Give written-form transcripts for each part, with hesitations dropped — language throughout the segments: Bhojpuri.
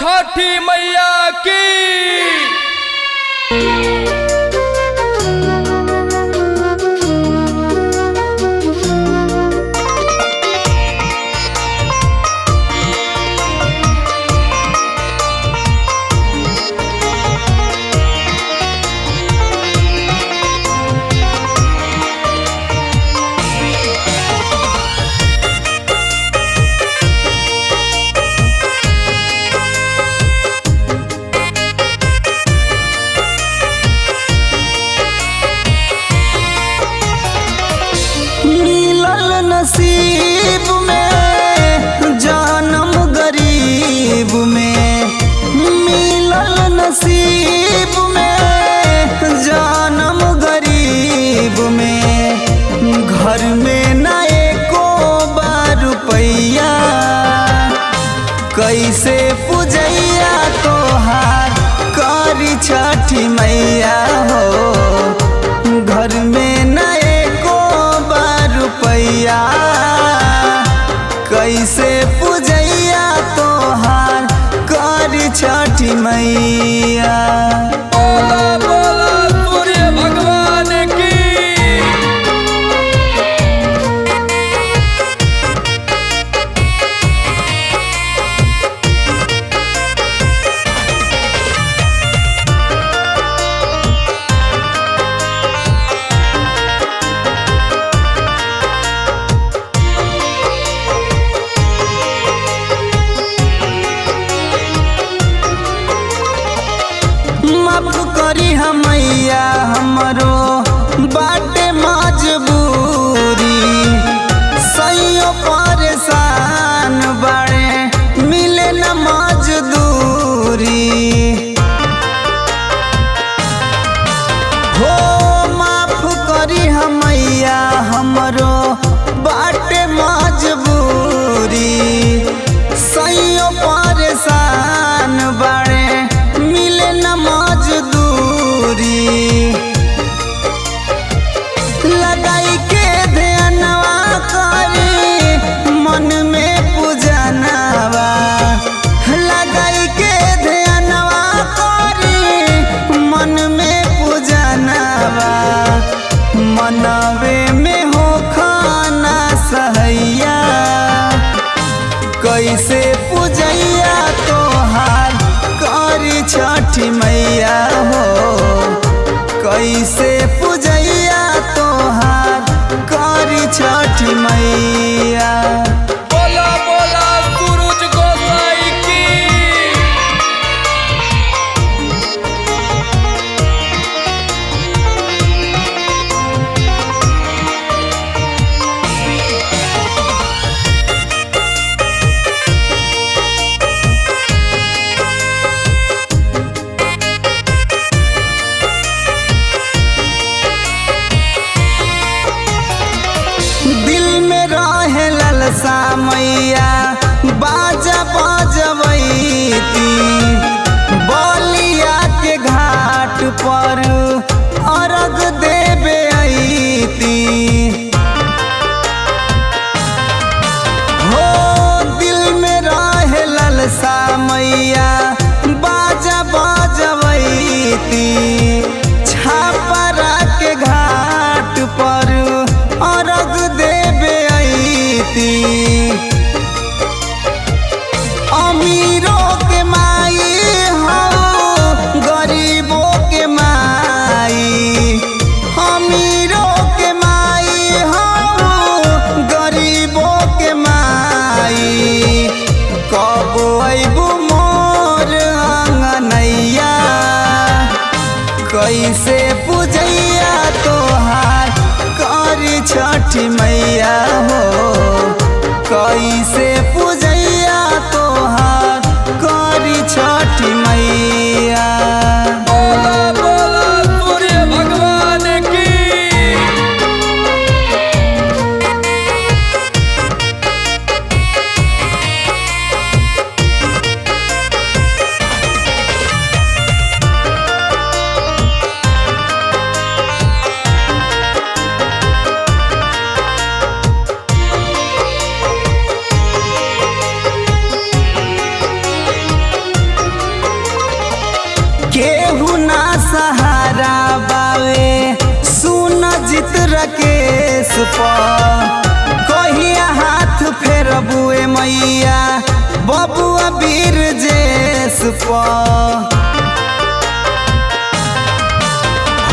छठी मैया की। नसीब में जन्म गरीब में, मिलल नसीब में जन्म गरीब में। घर में न एको बार रुपैया, कैसे पूजैया तोहार करी छठी मैया हो। घर में न एको बार रुपैया, कैसे पूजैया तोहार करी छठी मैया। बोला बोला सूर्य भगवान की। माफ करी हमैया हमरो बाटे मजबूरी, सैयो परेशान बाड़े मिले न मजदूरी। हो माफ करी हमैया हमरो बाटे मजबूरी, सैयो परेशान बाड़े मिले न मजदूरी। लगाई के ध्यानवा करी मन में पूजनवा, लगाई के ध्यानवा करी मन में पूजनवा। मनवे में हो खाना सहैया, कैसे पूजैया तोहार करी छठी मैया हो। कैसे पूजैया तोहार करी छठी मैया। बोला बोला सूरज गोसाई की। दिल में रहे ललसा मैया बाजा बजबैती, बलिया के घाट पर अर्घ देवे अइती। हो दिल में रहे ललसा मैया बाजा बजबैती, छापरा के घाट पर अर्घ देवे अइती। अमीरों के माई हो गरीबों के माई, अमीरों के माई हो गरीबों के माई। कब अइबू मोर अंगनैया, कैसे पूजैया तोहार करी छठी मैया हो। कैसे पूजैया तोहार करी छठी मैया। बोला बोला सूर्य भगवान की। मैया बबुआ वीर जेस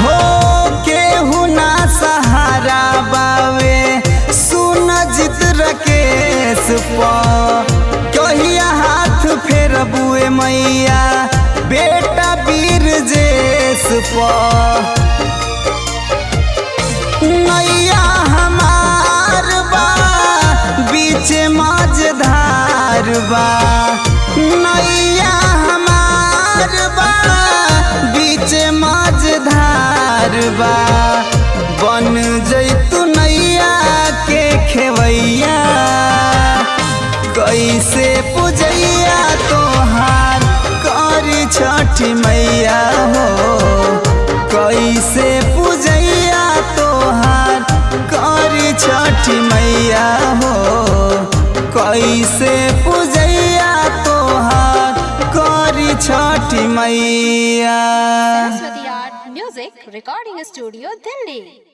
हो केहू ना सहारा बावे सुन जित रकेश कहिया हाथ फेर बुए मैया बेटा वीर जेस नैया हमार बा बीच मझधार बा नैया हमार बा बीच मझधार बा बन जैतु नैया के खेवैया कैसे पूजैया तोहार करी छठी मैया हो कैसे पूजैया तोहार करी छठी मैया हो कैसे पूजैया तोहार करी छठी मैया। Saraswati Art Music Recording Studio, Delhi.